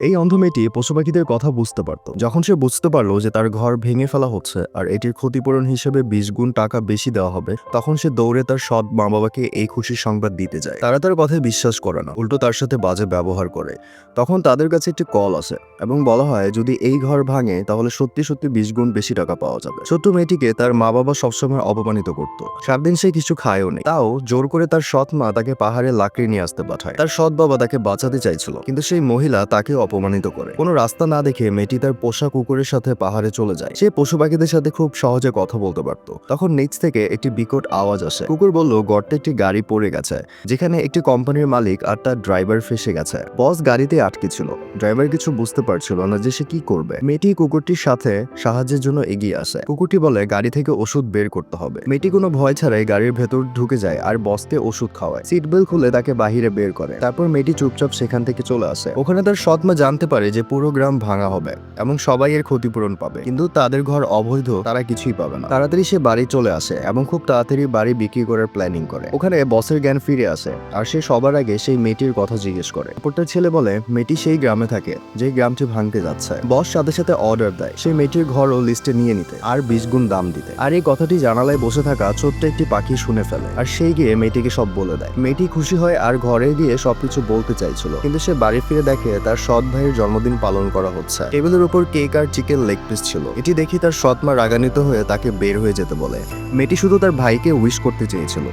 এই অন্ধ মেয়েটি পশু পাখিদের কথা বুঝতে পারত। যখন সে বুঝতে পারলো যে তার ঘর ভেঙে ফেলা হচ্ছে আর এটির ক্ষতিপূরণ হিসেবে 20 গুণ টাকা বেশি দেওয়া হবে, তখন সে দৌড়ে তার সৎ মা বাবাকে এই খুশির সংবাদ দিতে যায়। তারা তার কথায় বিশ্বাস করে না, উল্টো তার সাথে বাজে ব্যবহার করে। তখন তাদের কাছে একটি কল আসে এবং বলা হয় যদি এই ঘর ভাঙে তাহলে সত্যি সত্যি 20 গুণ বেশি টাকা পাওয়া যাবে। ছোট্ট মেয়েটিকে তার মা বাবা সবসময় অপমানিত করত। 7 দিন সে কিছু খায়ও নেই, তাও জোর করে তার সৎ মা তাকে পাহাড়ে লাকড়ি নিয়ে আসতে পাঠায়। তার সৎ বাবা তাকে বাঁচাতে চাইছিল, কিন্তু সেই মহিলা তাকে অপমানিত করে। কোনো রাস্তা না দেখে মেয়েটি তার পোষা কুকুরের সাথে পাহাড়ে চলে যায়। সে পশু পাখিদের সাথে খুব সহজে কথা বলতে পারত। তখন নিচ থেকে একটি বিকট আওয়াজ আসে। কুকুর বলল গর্তে একটি গাড়ি পড়ে গেছে, যেখানে একটি কোম্পানির মালিক আর তার ড্রাইভার ফেসে গেছে। বস গাড়িতে আটকে ছিল, ড্রাইভার কিছু বুঝতে পারছিল না যে সে কি করবে। মেয়েটি কুকুরটির সাথে সাহায্যের জন্য এগিয়ে আসে। কুকুরটি বলে গাড়ি থেকে ওষুধ বের করতে হবে। মেয়েটি কোনো ভয় ছাড়াই গাড়ির ভেতর ঢুকে যায় আর বসকে ওষুধ খাওয়ায়। সিট বেল্ট খুলে তাকে বাহিরে বের করে। তারপর মেয়েটি চুপচাপ সেখান থেকে চলে আসে। ওখানে তার সৎ মা জানতে পারে যে পুরো গ্রাম ভাঙা হবে এবং সবাই এর ক্ষতিপূরণ পাবে, কিন্তু তাদের ঘর অবৈধ, তারা কিছুই পাবে না। তাড়াতাড়ি সে বাড়ি চলে আসে এবং খুব তাড়াতাড়ি বাড়ি বিক্রি করার প্ল্যানিং করে। ওখানে বসের জ্ঞান ফিরে আসে আর সে সবার আগে সেই মেয়েটির কথা জিজ্ঞেস করে। তারপর ছেলে বলে মেয়েটি সেই গ্রামে থাকে যে গ্রামটি ভাঙতে যাচ্ছে। বস সাথে সাথে অর্ডার দেয় সেই মেয়েটির ঘরও লিস্টে নিয়ে নিতে আর 20 গুণ দাম দিতে। আর এই কথাটি জানালায় বসে থাকা ছোট্ট একটি পাখি শুনে ফেলে আর সেই গিয়ে মেয়েটিকে সব বলে দেয়। মেয়েটি খুশি হয় আর ঘরে গিয়ে সবকিছু বলতে চাইছিল, কিন্তু সে বাড়ি ফিরে দেখে তার সৎ ভাইয়ের জন্মদিন পালন করা হচ্ছে। টেবিলের উপর কেক আর চিকেন লেগ পিস ছিল। এটি দেখি তার সৎ মা রাগান্বিত হয়ে তাকে বের হয়ে যেতে বলে। মেয়েটি শুধু তার ভাইকে উইশ করতে চেয়েছিল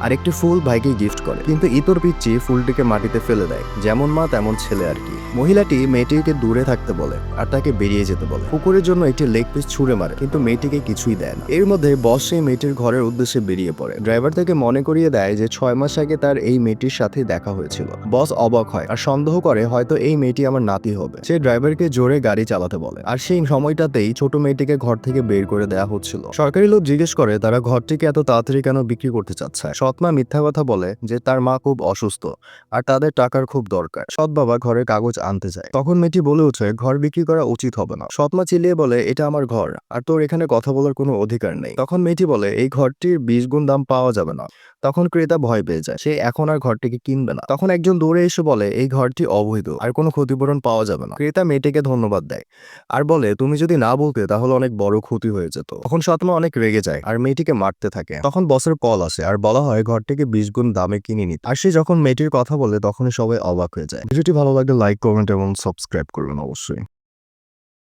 আর একটি ফুল ভাইকে গিফট করে, কিন্তু ইতর পিচ্চি ফুলটিকে মাটিতে ফেলে দেয়। যেমন মা তেমন ছেলে আর কি। মহিলাটি মেয়েটিকে দূরে থাকতে বলে আর তাকে বেরিয়ে যেতে বলে। কুকুরের জন্য একটি লেগ পিস ছুঁড়ে মারে, কিন্তু মেয়েটিকে কিছুই দেয় না। এর মধ্যে বস সেই মেয়েটির ঘরের উদ্দেশ্যে বেরিয়ে পড়ে। ড্রাইভার তাকে মনে করিয়ে দেয় যে 6 মাস আগে তার এই মেয়েটির সাথে দেখা হয়েছিল। বস অবাক হয় আর সন্দেহ করে হয়তো এই মেয়েটি আমার নাতি হবে। সে ড্রাইভারকে জোরে গাড়ি চালাতে বলে আর সেই সময়টাতেই ছোট মেয়েটিকে ঘর থেকে বের করে দেওয়া হচ্ছিল। সরকারি লোক জিজ্ঞেস করে তারা ঘরটিকে এত তাড়াতাড়ি কেন বিক্রি করতে চাচ্ছে। সৎ মা মিথ্যা কথা বলে যে তার মা খুব অসুস্থ আর তাদের টাকার খুব দরকার। সৎ বাবা ঘরের কাগজ আনতে যায়। তখন মেয়েটি বলে ওঠে ঘর বিক্রি করা উচিত হবে না। সৎ মা চিল্লিয়ে বলে এটা আমার ঘর আর তোর এখানে কথা বলার কোনো অধিকার নেই। তখন মেয়েটি বলে এই ঘরটির 20 গুণ দাম পাওয়া যাবে না। তখন ক্রেতা ভয় পেয়ে যায়, সে এখন আর ঘরটিকে কিনবে না। তখন একজন দৌড়ে এসে বলে এই ঘরটি অবৈধ আর কোনো ক্ষতিপূরণ পাওয়া যাবে না। ক্রেতা মেয়েটিকে ধন্যবাদ দেয় আর বলে তুমি যদি না বলতে তাহলে অনেক বড় ক্ষতি হয়ে যেত। তখন সৎমা অনেক রেগে যায় আর মেয়েটিকে মারতে থাকে। তখন বসের কল আসে আর বলা হয় ঘরটিকে 20 গুণ দামে কিনে নিতে। আর সে যখন মেয়েটির কথা বলে তখনই সবাই অবাক হয়ে যায়। ভিডিওটি ভালো লাগলে লাইক, কমেন্ট এবং সাবস্ক্রাইব করবেন অবশ্যই।